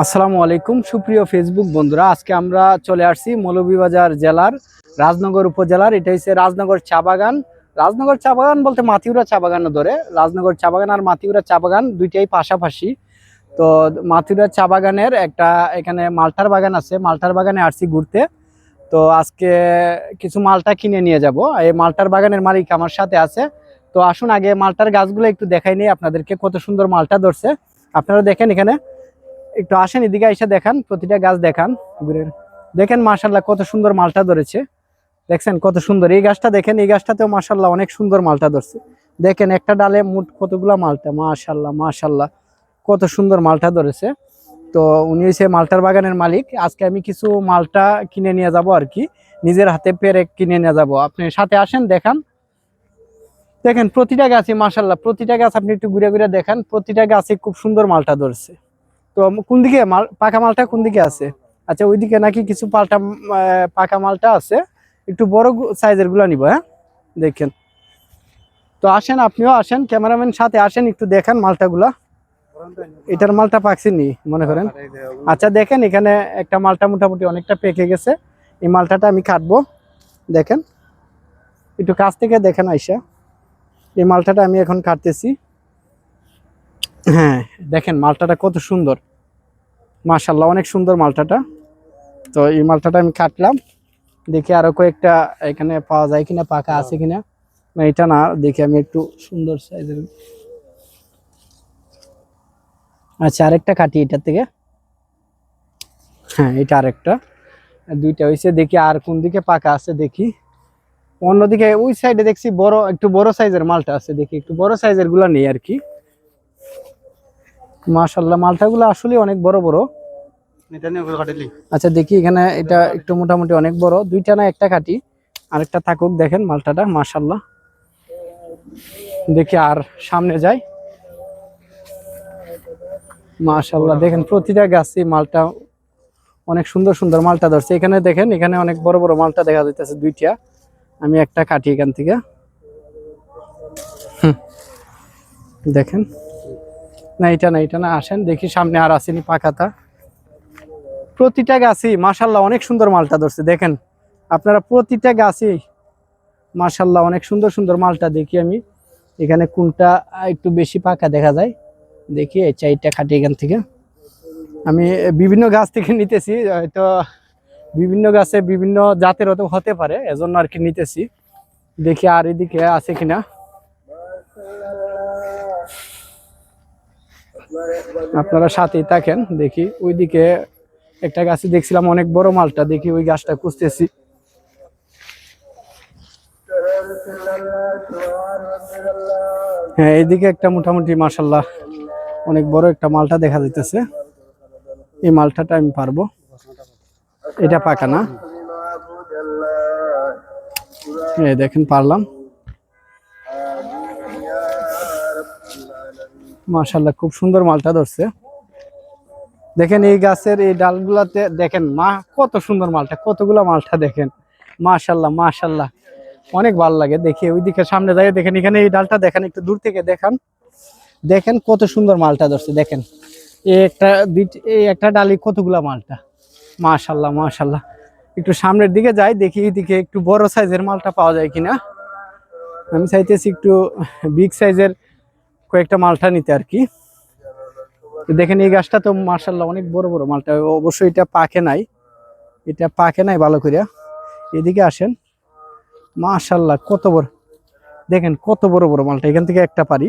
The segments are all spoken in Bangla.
আসসালামু আলাইকুম সুপ্রিয় ফেসবুক বন্ধুরা, আজকে আমরা চলে আসছি মৌলভীবাজার জেলার রাজনগর উপজেলার। এটা হচ্ছে রাজনগর চা বাগান। রাজনগর চা বাগান বলতে মাতিউরা চা বাগানও ধরে। রাজনগর চা বাগান আর মাতিউরা চা বাগান দুইটাই পাশাপাশি। তো মাতিউরা চা বাগানের একটা এখানে মালটার বাগান আছে, মালটার বাগানে আসছি ঘুরতে। তো আজকে কিছু মালটা কিনে নিয়ে যাব। এই মালটার বাগানের মালিক আমার সাথে আছে। তো আসুন আগে মালটার গাছগুলো একটু দেখাই নিই আপনাদেরকে, কত সুন্দর মালটা ধরছে। আপনারা দেখেন, এখানে একটু আসেন, এদিকে এসে দেখান, প্রতিটা গাছ দেখান, ঘুরে দেখেন। মাশাল্লাহ কত সুন্দর মালটা ধরেছে, দেখছেন কত সুন্দর। এই গাছটা দেখেন, এই গাছটাতেও মাশাল্লাহ অনেক সুন্দর মালটা ধরছে। দেখেন একটা ডালে মোট কতগুলা মালটা, মাশাল্লাহ মাশাল্লাহ কত সুন্দর মালটা ধরেছে। তো উনি হচ্ছে মালটার বাগানের মালিক। আজকে আমি কিছু মালটা কিনে নিয়ে যাব আর কি, নিজের হাতে পেরে কিনে নিয়ে যাব। আপনি সাথে আসেন, দেখান। দেখেন প্রতিটা গাছে মাশাল্লাহ, প্রতিটা গাছ আপনি একটু ঘুরে ঘুরে দেখান, প্রতিটা গাছে খুব সুন্দর মালটা ধরছে। তো কোন দিকে মাল, পাকা মালটা কোন দিকে আছে? আচ্ছা ওইদিকে নাকি কিছু পাকা মালটা আছে, একটু বড় সাইজের গুলা নিব। হ্যাঁ দেখেন। তো আসেন, আপনিও আসেন, ক্যামেরাম্যান সাথে আসেন, একটু দেখান মালটা গুলা। এটার মালটা পাকছেনি মনে করেন। আচ্ছা দেখেন, এখানে একটা মালটা মোটামুটি অনেকটা পেকে গেছে। এই মালটাটা আমি কাটবো, দেখেন একটু কাছ থেকে দেখেন আইসা। এই মালটাটা আমি এখন কাটতেছি। হ্যাঁ দেখেন মালটাটা কত সুন্দর, মাশাল্লাহ অনেক সুন্দর মালটাটা। তো এই মালটাটা আমি কাটলাম, দেখি আরো কয়েকটা এখানে পাওয়া যায় কিনা, পাকা আছে কিনা। না এটা না, দেখি আমি একটু সুন্দর সাইজের। আচ্ছা আরেকটা কাটি এটার থেকে। হ্যাঁ এটা আরেকটা, দুইটা হয়েছে। দেখি আর কোন দিকে পাকা আছে দেখি। অন্যদিকে ওই সাইডে দেখছি বড়, একটু বড় সাইজের মালটা আছে, দেখি একটু বড় সাইজের গুলা নেই আর কি। মাশাল্লাহ মালটা গুলো আসলে অনেক বড় বড়। আচ্ছা দেখি এখানে, এটা একটু মোটামুটি অনেক বড়। দুইটা না একটা কাটি, আরেকটা থাকুক। দেখেন মালটাটা মাশাল্লাহ। দেখি আর সামনে যাই। মাশাল্লাহ দেখেন প্রতিটা গাছে মালটা অনেক সুন্দর সুন্দর মালটা ধরছে। এখানে দেখেন, এখানে অনেক বড় বড় মালটা দেখা যাইতেছে দুইটা। আমি একটা কাটি এখান থেকে। দেখেন, না এটা না, এটা না, আসেন দেখি সামনে আর আসেনি পাকাতা। প্রতিটা গাছই মাশাল্লাহ অনেক সুন্দর মালটা ধরছে। দেখেন আপনারা প্রতিটা গাছই মাশাল্লাহ অনেক সুন্দর সুন্দর মালটা। দেখি আমি এখানে কোনটা একটু বেশি পাকা দেখা যায়, দেখি এই চাইটা খাটি এখান থেকে। আমি বিভিন্ন গাছ থেকে নিতেছি, হয়তো বিভিন্ন গাছে বিভিন্ন জাতের হতে পারে, এজন্য আর কি নিতেছি। দেখি আর এদিকে আছে কিনা। আপনারা সাথেই থাকেন, দেখি ওইদিকে একটা গাছে দেখছিলাম অনেক বড় মালটা, দেখি ওই গাছটা খুঁজতেছি। হ্যাঁ এইদিকে একটা মোটামুটি মাশাল্লাহ অনেক বড় একটা মালটা দেখা যাইতেছে। এই মালটাটা আমি পারবো। এটা পাকা না, এই দেখেন পারলাম। মাশাল্লাহ খুব সুন্দর মালটা ধরছে। দেখেন এই গাছের এই ডালগুলাতে দেখেন মা কত সুন্দর মালটা, কতগুলা মালটা দেখেন। মাশাল্লাহ মাশাল্লাহ অনেক ভালো লাগে। দেখি ওইদিকে সামনে যাই, দেখেন এখানে এই ডালটা দেখেন, একটু দূর থেকে দেখান। দেখেন কত সুন্দর মালটা ধরছে। দেখেন এই একটা ডালি কতগুলা মালটা, মাশাল্লাহ মাশাল্লাহ। একটু সামনের দিকে যাই, দেখি এইদিকে একটু বড় সাইজের মালটা পাওয়া যায় কিনা। আমি চাইতেছি একটু বিগ সাইজের কয়েকটা মালটা নিতে আর কি। দেখেন এই গাছটা তো মাশাল্লাহ অনেক বড় বড় মালটা। অবশ্যই এটা পাকে নাই, এটা পাকে নাই ভালো করে। এদিকে আসেন, মাশাল্লাহ কত বড়, দেখেন কত বড় বড় মালটা। এখান থেকে একটা পারি।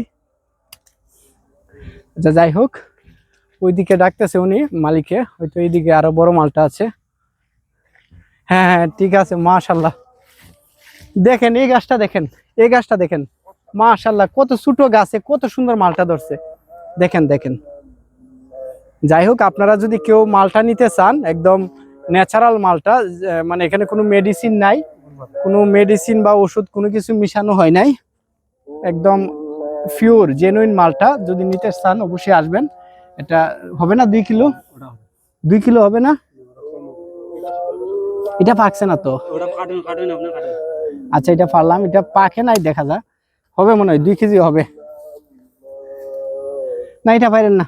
আচ্ছা যাই হোক, ওইদিকে ডাকতেছে উনি মালিকে, হয়তো এইদিকে আরো বড় মালটা আছে। হ্যাঁ হ্যাঁ ঠিক আছে মাশাল্লাহ। দেখেন এই গাছটা দেখেন, এই গাছটা দেখেন মাশাল্লাহ কত ছোট গাছে কত সুন্দর মালটা ধরছে। দেখেন দেখেন। যাই হোক, আপনারা যদি কেউ মালটা নিতে চান, একদম ন্যাচারাল মালটা, মানে এখানে কোনো মেডিসিন নাই, কোনো মেডিসিন বা ওষুধ কোনো কিছু মিশানো হয় নাই, একদম পিওর জেনুইন মালটা যদি নিতে চান অবশ্যই আসবেন। এটা হবে না 2 কিলো, 2 কিলো হবে না? এটা পাকছে না তো। আচ্ছা এটা পারলাম, এটা পাকে নাই দেখা যায়, হবে মনে হয় 2 কেজি হবে না। এটা পাইলেন না,